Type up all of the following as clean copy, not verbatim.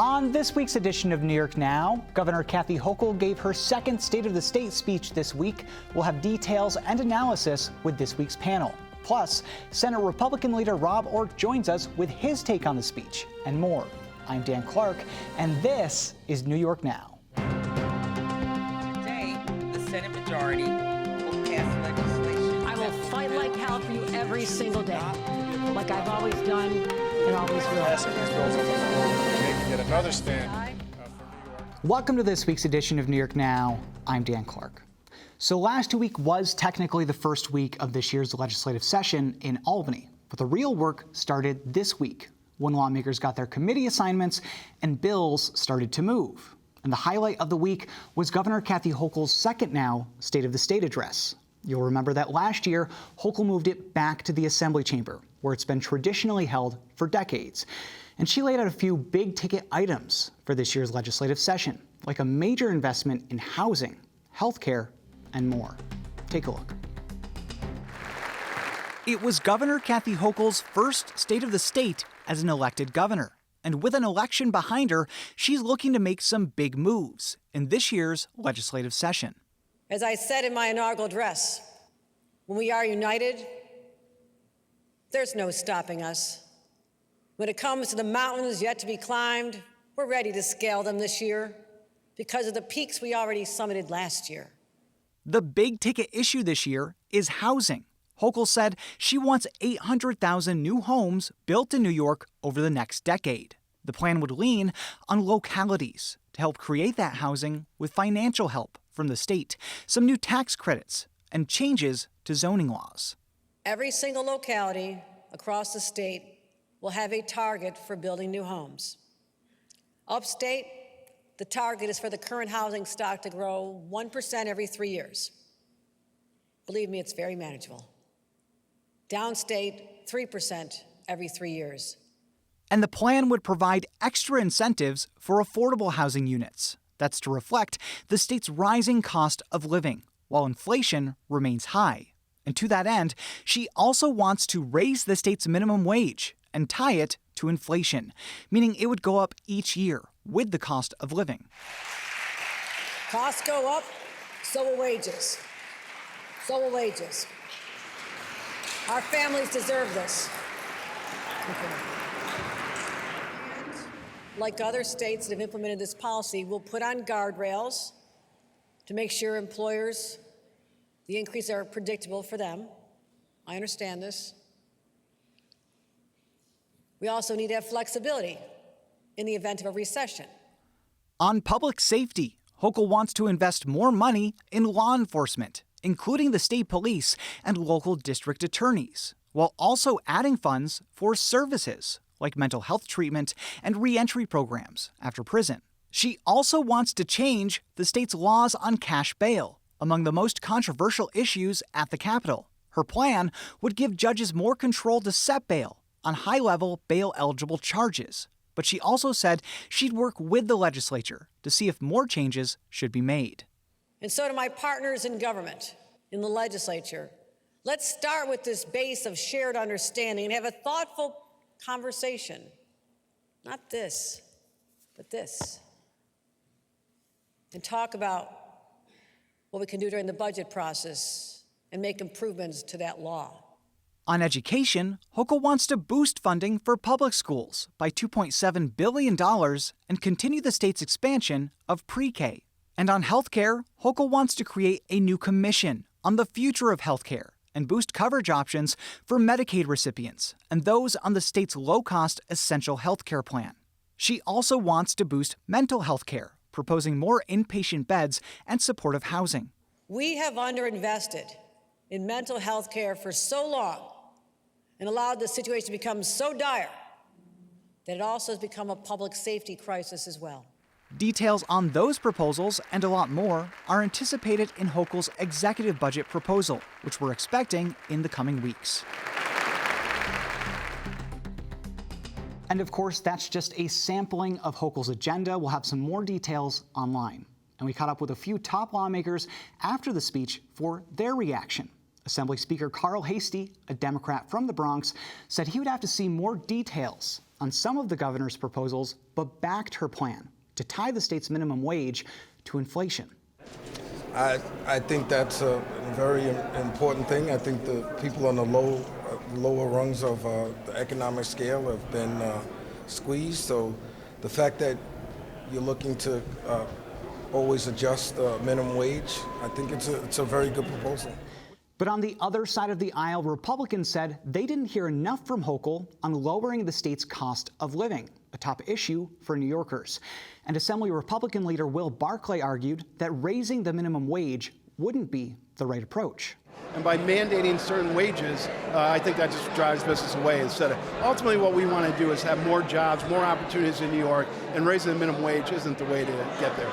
On this week's edition of New York Now, Governor Kathy Hochul gave her second State of the State speech this week. We'll have details and analysis with this week's panel. Plus, Senate Republican leader Rob Ork joins us with his take on the speech and more. I'm Dan Clark, and this is New York Now. Today, the Senate majority will pass legislation. I will fight like hell for you every single day, like I've always done and always will. Passing these bills on the floor, making yet another stand for New York. Welcome to this week's edition of New York Now. I'm Dan Clark. So last week was technically the first week of this year's legislative session in Albany, but the real work started this week when lawmakers got their committee assignments and bills started to move. And the highlight of the week was Governor Kathy Hochul's second now State of the State address. You'll remember that last year, Hochul moved it back to the Assembly chamber, where it's been traditionally held for decades. And she laid out a few big-ticket items for this year's legislative session, like a major investment in housing, healthcare, and more. Take a look. It was Governor Kathy Hochul's first State of the State as an elected governor. And with an election behind her, she's looking to make some big moves in this year's legislative session. As I said in my inaugural address, when we are united, there's no stopping us. When it comes to the mountains yet to be climbed, we're ready to scale them this year because of the peaks we already summited last year. The big ticket issue this year is housing. Hochul said she wants 800,000 new homes built in New York over the next decade. The plan would lean on localities to help create that housing with financial help from the state, some new tax credits, and changes to zoning laws. Every single locality across the state will have a target for building new homes. Upstate, the target is for the current housing stock to grow 1% every 3 years. Believe me, it's very manageable. Downstate, 3% every 3 years. And the plan would provide extra incentives for affordable housing units. That's to reflect the state's rising cost of living, while inflation remains high. And to that end, she also wants to raise the state's minimum wage and tie it to inflation, meaning it would go up each year with the cost of living. Costs go up, so will wages. So will wages. Our families deserve this. Like other states that have implemented this policy, we'll put on guardrails to make sure employers, the increases are predictable for them. I understand this. We also need to have flexibility in the event of a recession. On public safety, Hochul wants to invest more money in law enforcement, including the state police and local district attorneys, while also adding funds for services like mental health treatment and reentry programs after prison. She also wants to change the state's laws on cash bail, among the most controversial issues at the Capitol. Her plan would give judges more control to set bail on high-level bail-eligible charges. But she also said she'd work with the legislature to see if more changes should be made. And so to my partners in government, in the legislature, let's start with this base of shared understanding and have a thoughtful conversation. Not this, but this. And talk about what we can do during the budget process and make improvements to that law. On education, Hochul wants to boost funding for public schools by $2.7 billion and continue the state's expansion of pre-K. And on healthcare, Hochul wants to create a new commission on the future of healthcare and boost coverage options for Medicaid recipients and those on the state's low-cost essential healthcare plan. She also wants to boost mental health care, proposing more inpatient beds and supportive housing. We have underinvested in mental health care for so long and allowed the situation to become so dire that it also has become a public safety crisis as well. Details on those proposals and a lot more are anticipated in Hochul's executive budget proposal, which we're expecting in the coming weeks. And of course, that's just a sampling of Hochul's agenda. We'll have some more details online. And we caught up with a few top lawmakers after the speech for their reaction. Assembly Speaker Carl Heastie, a Democrat from the Bronx, said he would have to see more details on some of the governor's proposals, but backed her plan to tie the state's minimum wage to inflation. I think that's a very important thing. I think the people on the lower rungs of the economic scale have been squeezed. So the fact that you're looking to always adjust the minimum wage, I think it's a very good proposal. But on the other side of the aisle, Republicans said they didn't hear enough from Hochul on lowering the state's cost of living, a top issue for New Yorkers. And Assembly Republican leader Will Barclay argued that raising the minimum wage wouldn't be the right approach. And by mandating certain wages, I think that just drives business away. Instead of ultimately what we want to do is have more jobs, more opportunities in New York, and raising the minimum wage isn't the way to get there.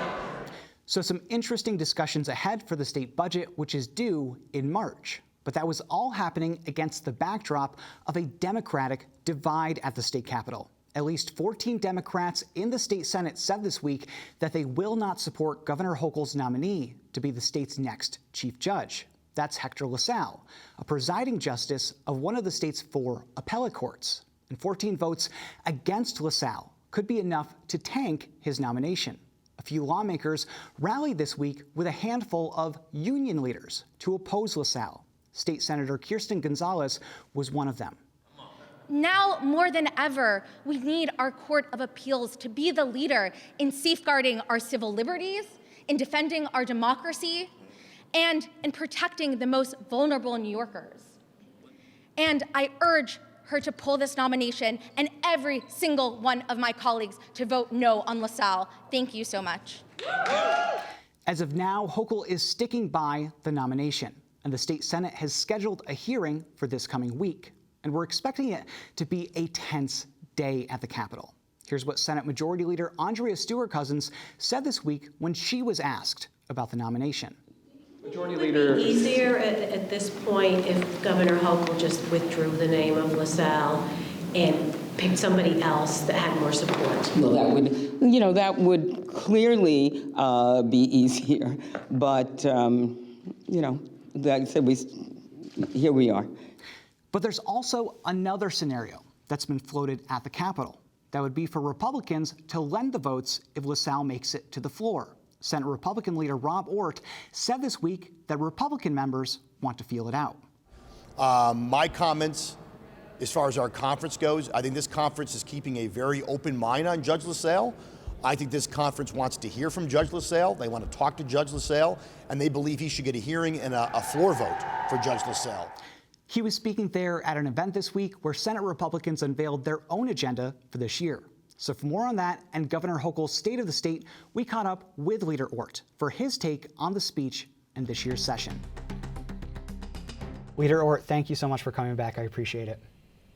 So some interesting discussions ahead for the state budget, which is due in March. But that was all happening against the backdrop of a Democratic divide at the state capitol. At least 14 Democrats in the state Senate said this week that they will not support Governor Hochul's nominee to be the state's next chief judge. That's Hector LaSalle, a presiding justice of one of the state's 4 appellate courts. And 14 votes against LaSalle could be enough to tank his nomination. A few lawmakers rallied this week with a handful of union leaders to oppose LaSalle. State Senator Kirsten Gonzalez was one of them. Now more than ever, we need our Court of Appeals to be the leader in safeguarding our civil liberties, in defending our democracy, and in protecting the most vulnerable New Yorkers. And I urge her to pull this nomination and every single one of my colleagues to vote no on LaSalle. Thank you so much. As of now, Hochul is sticking by the nomination, and the state Senate has scheduled a hearing for this coming week. And we're expecting it to be a tense day at the Capitol. Here's what Senate Majority Leader Andrea Stewart-Cousins said this week when she was asked about the nomination. Majority Leader. Would it be easier at this point if Governor Hochul just withdrew the name of LaSalle and picked somebody else that had more support? Well, that would clearly be easier. But, like I said, here we are. But there's also another scenario that's been floated at the Capitol. That would be for Republicans to lend the votes if LaSalle makes it to the floor. Senate Republican leader Rob Ortt said this week that Republican members want to feel it out. My comments, as far as our conference goes, I think this conference is keeping a very open mind on Judge LaSalle. I think this conference wants to hear from Judge LaSalle. They want to talk to Judge LaSalle, and they believe he should get a hearing and a floor vote for Judge LaSalle. He was speaking there at an event this week where Senate Republicans unveiled their own agenda for this year. So for more on that and Governor Hochul's State of the State, we caught up with Leader Ortt for his take on the speech in this year's session. Leader Ortt, thank you so much for coming back. I appreciate it.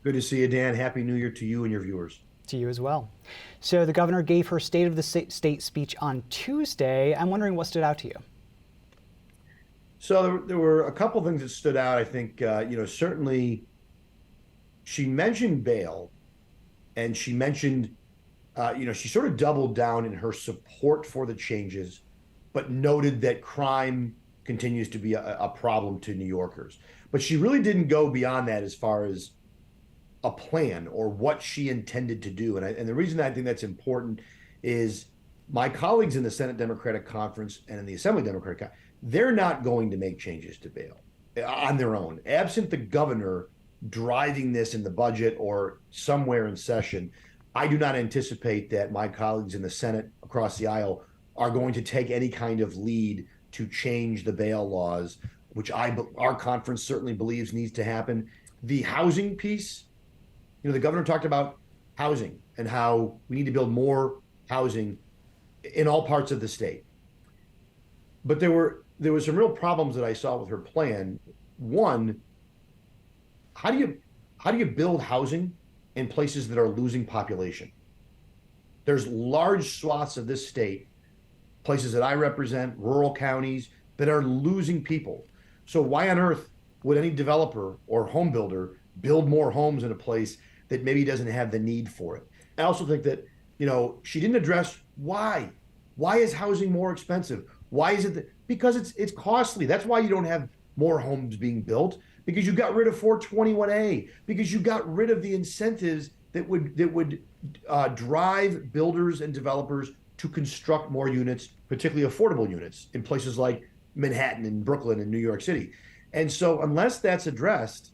Good to see you, Dan. Happy New Year to you and your viewers. To you as well. So the governor gave her State of the State speech on Tuesday. I'm wondering what stood out to you. So there were a couple things that stood out. I think, certainly she mentioned bail, and she mentioned, she sort of doubled down in her support for the changes, but noted that crime continues to be a problem to New Yorkers. But she really didn't go beyond that as far as a plan or what she intended to do. And the reason I think that's important is my colleagues in the Senate Democratic Conference and in the Assembly Democratic Conference, they're not going to make changes to bail on their own. Absent the governor driving this in the budget or somewhere in session, I do not anticipate that my colleagues in the Senate across the aisle are going to take any kind of lead to change the bail laws, which our conference certainly believes needs to happen. The housing piece, the governor talked about housing and how we need to build more housing in all parts of the state. But there were some real problems that I saw with her plan. One, how do you build housing in places that are losing population? There's large swaths of this state, places that I represent, rural counties, that are losing people. So why on earth would any developer or home builder build more homes in a place that maybe doesn't have the need for it? I also think that, she didn't address why. Why is housing more expensive? Why is it because it's costly? That's why you don't have more homes being built, because you got rid of 421A, because you got rid of the incentives that would drive builders and developers to construct more units, particularly affordable units, in places like Manhattan and Brooklyn and New York City. And so unless that's addressed,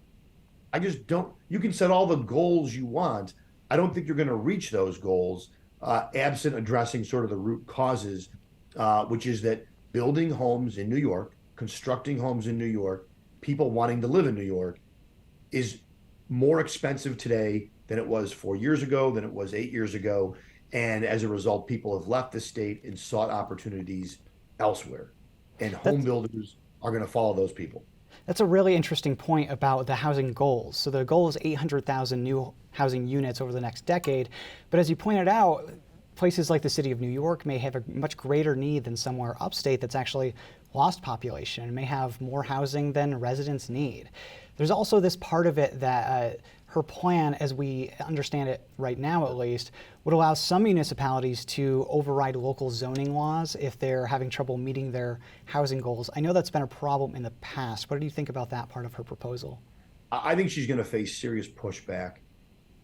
I just don't, you can set all the goals you want. I don't think you're going to reach those goals absent addressing sort of the root causes, which is that building homes in New York, constructing homes in New York, people wanting to live in New York is more expensive today than it was 4 years ago, than it was 8 years ago. And as a result, people have left the state and sought opportunities elsewhere. And home builders are going to follow those people. That's a really interesting point about the housing goals. So the goal is 800,000 new housing units over the next decade. But as you pointed out, places like the city of New York may have a much greater need than somewhere upstate that's actually lost population and may have more housing than residents need. There's also this part of it that her plan, as we understand it right now at least, would allow some municipalities to override local zoning laws if they're having trouble meeting their housing goals. I know that's been a problem in the past. What do you think about that part of her proposal? I think she's going to face serious pushback.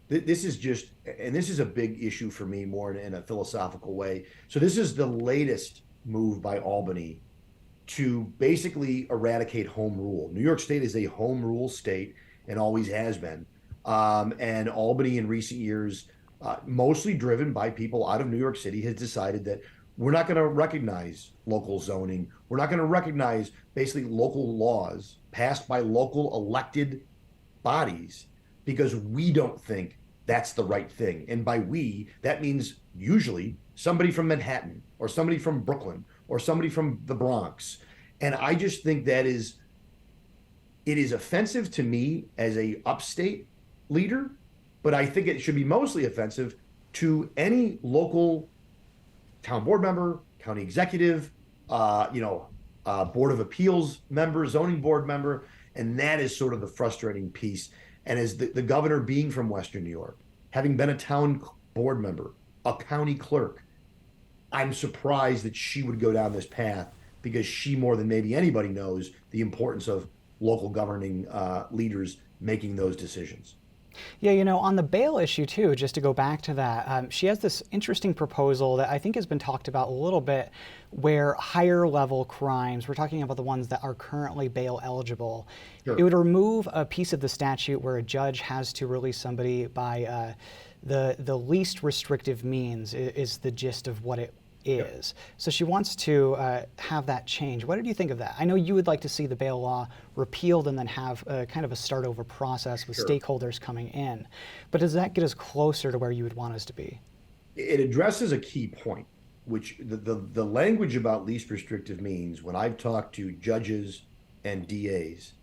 This is just, and this is a big issue for me more in a philosophical way. So this is the latest move by Albany to basically eradicate home rule. New York State is a home rule state and always has been. And Albany in recent years, mostly driven by people out of New York City, has decided that we're not going to recognize local zoning. We're not going to recognize basically local laws passed by local elected bodies because we don't think that's the right thing. And by we, that means usually somebody from Manhattan or somebody from Brooklyn or somebody from the Bronx. And I just think it is offensive to me as a upstate leader, but I think it should be mostly offensive to any local town board member, county executive, board of appeals member, zoning board member, and that is sort of the frustrating piece. And as the governor being from Western New York, having been a town board member, a county clerk, I'm surprised that she would go down this path because she more than maybe anybody knows the importance of local governing leaders making those decisions. Yeah, on the bail issue too, just to go back to that, she has this interesting proposal that I think has been talked about a little bit where higher level crimes, we're talking about the ones that are currently bail eligible, Sure. It would remove a piece of the statute where a judge has to release somebody by the least restrictive means is the gist of what it is. So she wants to have that change. What did you think of that? I know you would like to see the bail law repealed and then have kind of a start over process with stakeholders coming in. But does that get us closer to where you would want us to be? It addresses a key point, which the language about least restrictive means, when I've talked to judges and DAs,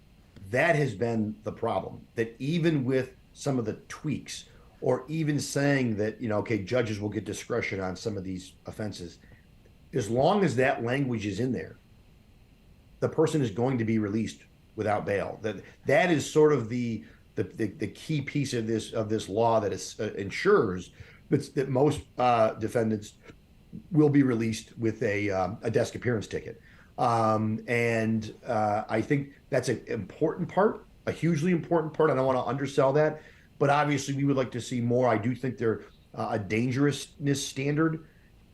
that has been the problem, that even with some of the tweaks, or even saying that, judges will get discretion on some of these offenses, as long as that language is in there, the person is going to be released without bail. That is sort of the key piece of this law that ensures that most defendants will be released with a desk appearance ticket. And I think that's an important part, a hugely important part. I don't want to undersell that. But obviously, we would like to see more. I do think there a dangerousness standard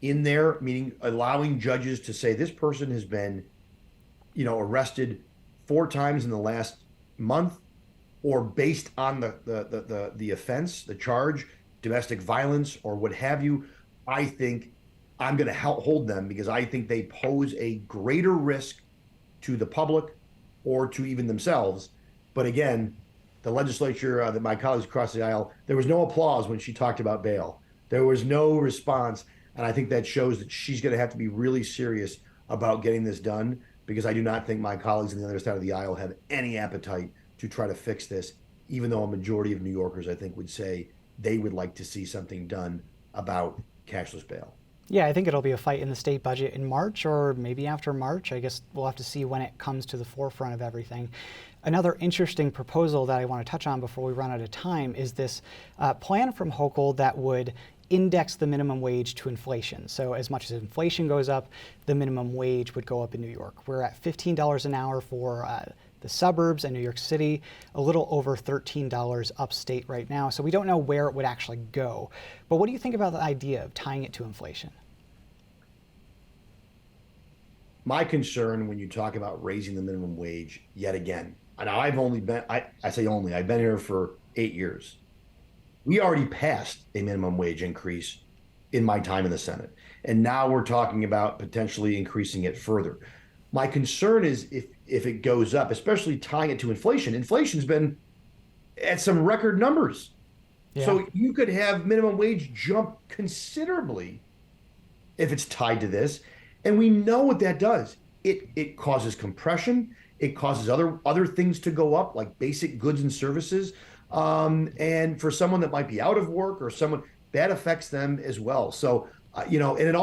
in there, meaning allowing judges to say this person has been, arrested 4 times in the last month, or based on the offense, the charge, domestic violence, or what have you. I think I'm going to hold them because I think they pose a greater risk to the public or to even themselves. But again, the legislature, that my colleagues across the aisle, there was no applause when she talked about bail. There was no response. And I think that shows that she's going to have to be really serious about getting this done, because I do not think my colleagues on the other side of the aisle have any appetite to try to fix this, even though a majority of New Yorkers, I think, would say they would like to see something done about cashless bail. Yeah, I think it'll be a fight in the state budget in March, or maybe after March. I guess we'll have to see when it comes to the forefront of everything. Another interesting proposal that I want to touch on before we run out of time is this plan from Hochul that would index the minimum wage to inflation. So as much as inflation goes up, the minimum wage would go up in New York. We're at $15 an hour for the suburbs and New York City, a little over $13 upstate right now. So we don't know where it would actually go. But what do you think about the idea of tying it to inflation? My concern when you talk about raising the minimum wage yet again, and I've only been, I say only, I've been here for 8 years. We already passed a minimum wage increase in my time in the Senate. And now we're talking about potentially increasing it further. My concern is if it goes up, especially tying it to inflation. Inflation's been at some record numbers. Yeah. So you could have minimum wage jump considerably if it's tied to this. And we know what that does. It causes compression. It causes other things to go up, like basic goods and services. And for someone that might be out of work or someone, that affects them as well. So, and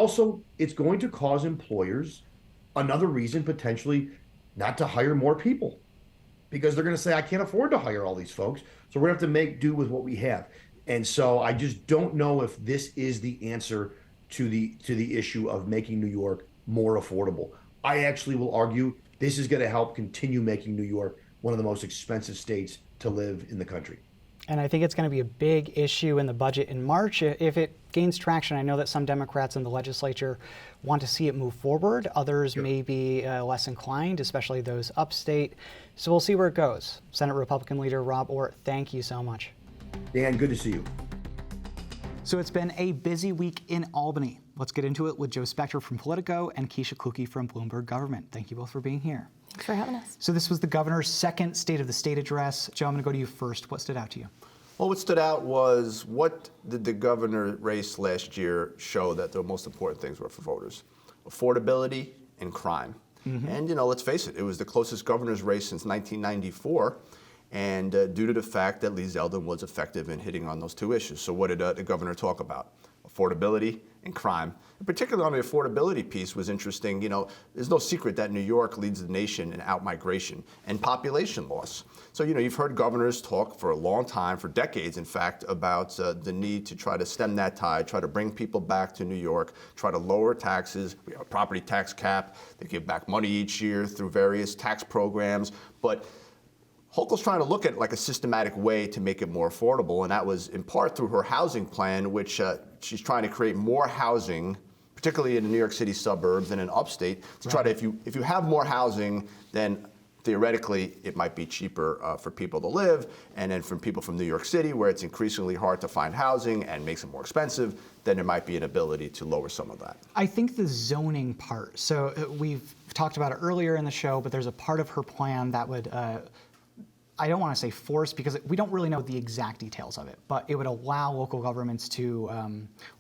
it's going to cause employers another reason potentially not to hire more people, because they're going to say, I can't afford to hire all these folks. So we're going to have to make do with what we have. And so I just don't know if this is the answer to the issue of making New York more affordable. I actually will argue this is going to help continue making New York one of the most expensive states to live in the country. And I think it's going to be a big issue in the budget in March if it gains traction. I know that some Democrats in the legislature want to see it move forward. Others may be less inclined, especially those upstate. So we'll see where it goes. Senate Republican leader Rob Orr, thank you so much. Dan, good to see you. So it's been a busy week in Albany. Let's get into it with Joe Spector from Politico and Keisha Kluge from Bloomberg Government. Thank you both for being here. Thanks for having us. So this was the governor's second State of the State address. Joe, I'm going to go to you first. What stood out to you? Well, what stood out was, what did the governor race last year show that the most important things were for voters? Affordability and crime. And, let's face it, it was the closest governor's race since 1994. And due to the fact that Lee Zeldin was effective in hitting on those two issues. So what did the governor talk about? Affordability and crime. And particularly on the affordability piece was interesting. There's no secret that New York leads the nation in out-migration and population loss. So, you've heard governors talk for a long time, for decades, in fact, about the need to try to stem that tide, try to bring people back to New York, try to lower taxes. We have a property tax cap. They give back money each year through various tax programs. But Hochul's trying to look at like a systematic way to make it more affordable, and that was in part through her housing plan, which she's trying to create more housing, particularly in the New York City suburbs and in upstate, to try to, if you have more housing, then theoretically it might be cheaper for people to live, and then from people from New York City, where it's increasingly hard to find housing and makes it more expensive, then there might be an ability to lower some of that. I think the zoning part, so we've talked about it earlier in the show, but there's a part of her plan that would I don't want to say force, because we don't really know the exact details of it, but it would allow local governments to,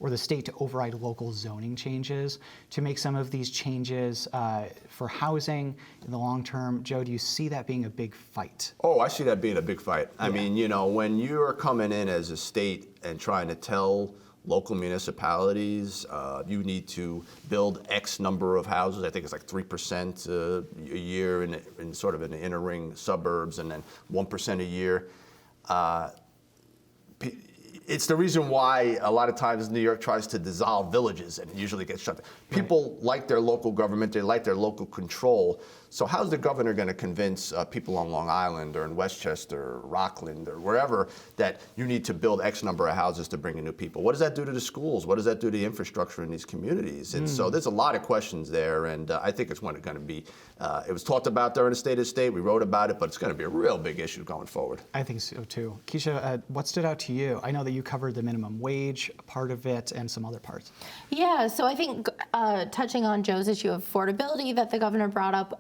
or the state to override local zoning changes to make some of these changes for housing in the long term. Joe, do you see that being a big fight? Oh, I see that being a big fight. I mean, when you're coming in as a state and trying to tell local municipalities, you need to build X number of houses. I think it's like 3% a year in sort of in the inner ring suburbs, and then 1% a year. It's the reason why a lot of times New York tries to dissolve villages, and it usually gets shut down. People like their local government, they like their local control. So how's the governor going to convince people on Long Island or in Westchester or Rockland or wherever that you need to build X number of houses to bring in new people? What does that do to the schools? What does that do to the infrastructure in these communities? And so there's a lot of questions there, and I think it's going to be, it was talked about during the State of the State, we wrote about it, but it's going to be a real big issue going forward. I think so too. Keisha, what stood out to you? I know that you covered the minimum wage part of it and some other parts. Yeah, so I think touching on Joe's issue of affordability that the governor brought up,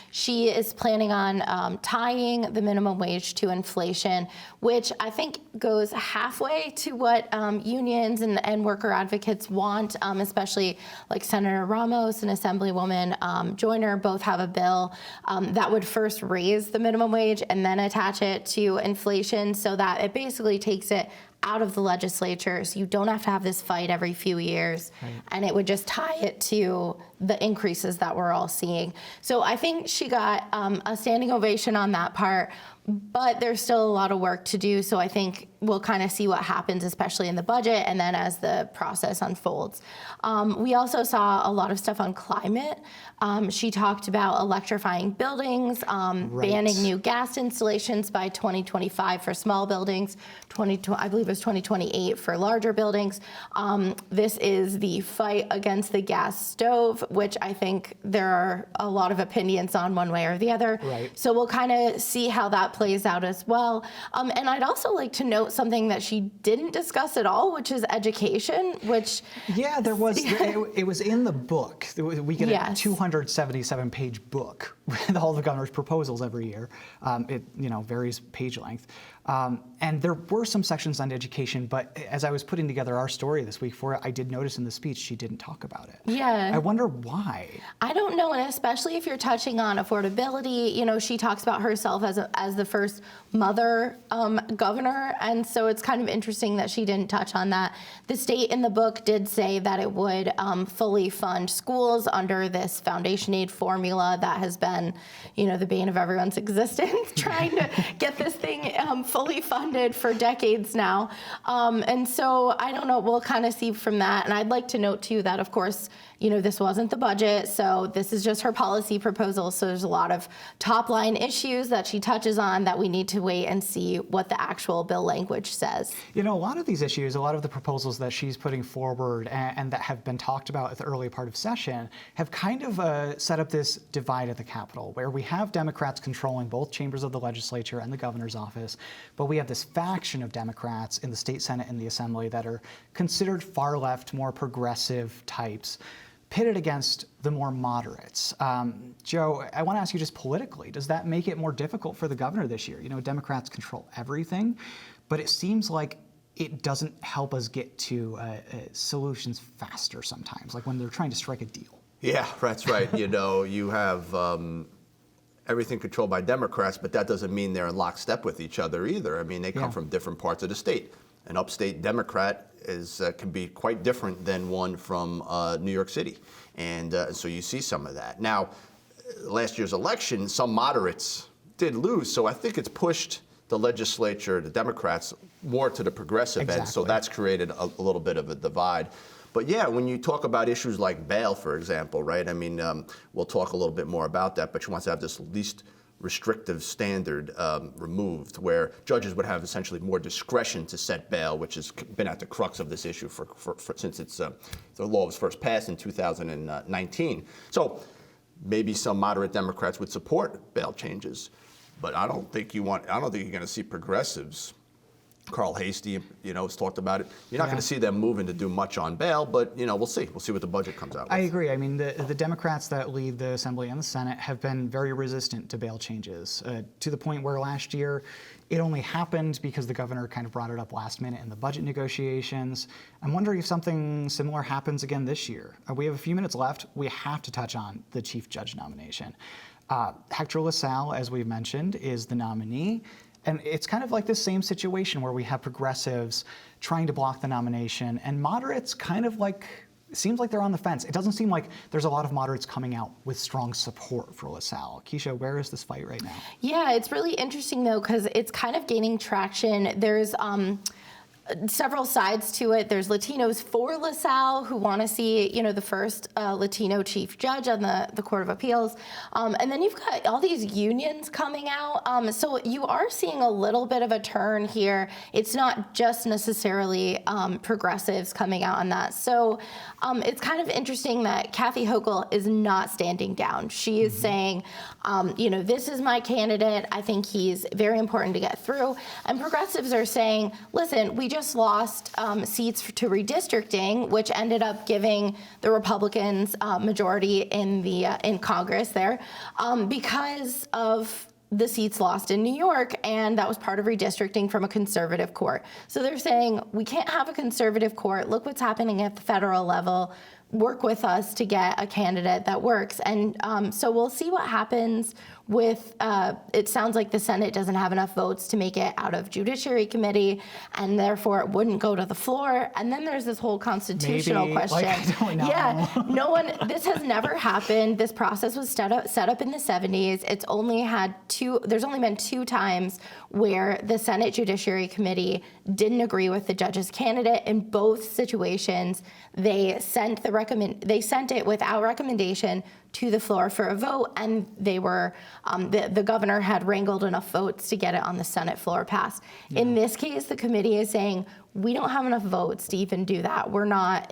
she is planning on tying the minimum wage to inflation, which I think goes halfway to what unions and worker advocates want, especially like Senator Ramos and Assemblywoman Joyner both have a bill that would first raise the minimum wage and then attach it to inflation, so that it basically takes it out of the legislature, so you don't have to have this fight every few years, and it would just tie it to the increases that we're all seeing. So I think she got a standing ovation on that part, but there's still a lot of work to do. So I think we'll kind of see what happens, especially in the budget and then as the process unfolds. We also saw a lot of stuff on climate. She talked about electrifying buildings, banning new gas installations by 2025 for small buildings, I believe it was 2028 for larger buildings. This is the fight against the gas stove, which I think there are a lot of opinions on one way or the other. Right. So we'll kind of see how that plays out as well. And I'd also like to note something that she didn't discuss at all, which is education, which... Yeah, there was, it was in the book. We get a Yes. 277-page book with all the governor's proposals every year. It varies page length. And there were some sections on education, but as I was putting together our story this week for it, I did notice in the speech she didn't talk about it. Yeah. I wonder why. I don't know, and especially if you're touching on affordability, she talks about herself as the first mother governor, and so it's kind of interesting that she didn't touch on that. The state in the book did say that it would fully fund schools under this foundation aid formula that has been, the bane of everyone's existence, trying to get this thing fully funded for decades now. And so I don't know, we'll kind of see from that. And I'd like to note too that, of course, this wasn't the budget, so this is just her policy proposal. So there's a lot of top line issues that she touches on that we need to wait and see what the actual bill language says. A lot of these issues, a lot of the proposals that she's putting forward and that have been talked about at the early part of session have kind of set up this divide at the Capitol, where we have Democrats controlling both chambers of the legislature and the governor's office, but we have this faction of Democrats in the state Senate and the Assembly that are considered far left, more progressive types, pitted against the more moderates. Joe, I want to ask you just politically, does that make it more difficult for the governor this year? Democrats control everything, but it seems like it doesn't help us get to solutions faster sometimes, like when they're trying to strike a deal. Yeah, that's right. You have everything controlled by Democrats, but that doesn't mean they're in lockstep with each other either. I mean, they come from different parts of the state. An upstate Democrat can be quite different than one from New York City. And so you see some of that. Now, last year's election, some moderates did lose, so I think it's pushed the legislature, the Democrats, more to the progressive end, so that's created a little bit of a divide. But yeah, when you talk about issues like bail, for example, right? I mean, we'll talk a little bit more about that, but she wants to have this least restrictive standard removed, where judges would have essentially more discretion to set bail, which has been at the crux of this issue since the law was first passed in 2019. So maybe some moderate Democrats would support bail changes, but I don't think you're going to see progressives. Carl Hastie, has talked about it. You're not going to see them moving to do much on bail, but, we'll see. We'll see what the budget comes out with. I agree. I mean, the Democrats that lead the Assembly and the Senate have been very resistant to bail changes, to the point where last year it only happened because the governor kind of brought it up last minute in the budget negotiations. I'm wondering if something similar happens again this year. We have a few minutes left. We have to touch on the chief judge nomination. Hector LaSalle, as we've mentioned, is the nominee. And it's kind of like this same situation where we have progressives trying to block the nomination and moderates kind of like, it seems like they're on the fence. It doesn't seem like there's a lot of moderates coming out with strong support for LaSalle. Keisha, where is this fight right now? Yeah, it's really interesting though, because it's kind of gaining traction. There's several sides to it. There's Latinos for LaSalle who want to see, the first Latino chief judge on the Court of Appeals. And then you've got all these unions coming out. So you are seeing a little bit of a turn here. It's not just necessarily progressives coming out on that. So it's kind of interesting that Kathy Hochul is not standing down. She is saying, this is my candidate. I think he's very important to get through. And progressives are saying, listen, we just lost seats to redistricting, which ended up giving the Republicans majority in Congress there because of the seats lost in New York, and that was part of redistricting from a conservative court. So they're saying, we can't have a conservative court. Look what's happening at the federal level. Work with us to get a candidate that works. And so we'll see what happens with, it sounds like the Senate doesn't have enough votes to make it out of Judiciary Committee, and therefore it wouldn't go to the floor. And then there's this whole constitutional Maybe, question. I don't know. Yeah, no one, this has never happened. This process was set up in the 70s. There's only been 2 times where the Senate Judiciary Committee didn't agree with the judge's candidate. In both situations, they sent it without recommendation to the floor for a vote, and they were the governor had wrangled enough votes to get it on the Senate floor passed. Yeah. In this case, the committee is saying we don't have enough votes to even do that.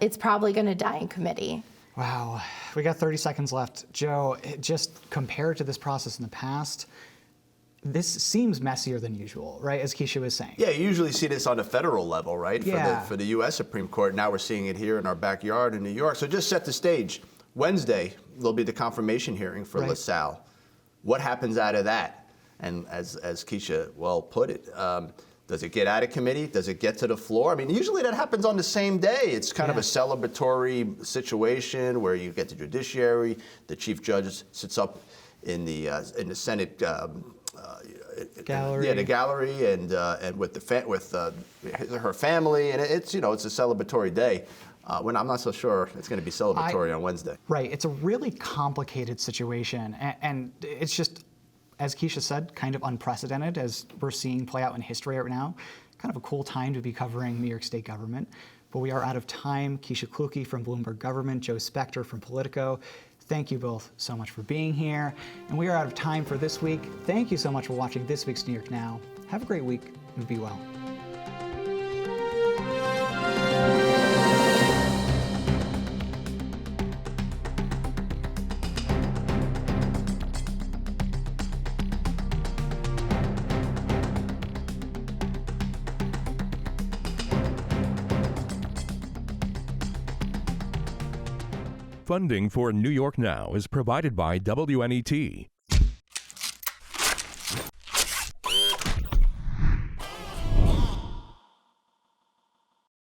It's probably going to die in committee. Wow, we got 30 seconds left. Joe, just compared to this process in the past, this seems messier than usual, right? As Keisha was saying. Yeah, you usually see this on the federal level, right? Yeah. For the U.S. Supreme Court. Now we're seeing it here in our backyard in New York. So just set the stage. Wednesday, there'll be the confirmation hearing for LaSalle. What happens out of that? And as Keisha well put it, does it get out of committee? Does it get to the floor? I mean, usually that happens on the same day. It's kind of a celebratory situation where you get the judiciary, the chief judge sits up in the Senate gallery. Yeah, the gallery, and with her family, and it's a celebratory day. When I'm not so sure it's going to be celebratory on Wednesday. Right, it's a really complicated situation, and it's just, as Keisha said, kind of unprecedented as we're seeing play out in history right now. Kind of a cool time to be covering New York State government, but we are out of time. Keisha Kluge from Bloomberg Government, Joe Spector from Politico. Thank you both so much for being here. And we are out of time for this week. Thank you so much for watching this week's New York Now. Have a great week and be well. Funding for New York Now is provided by WNET,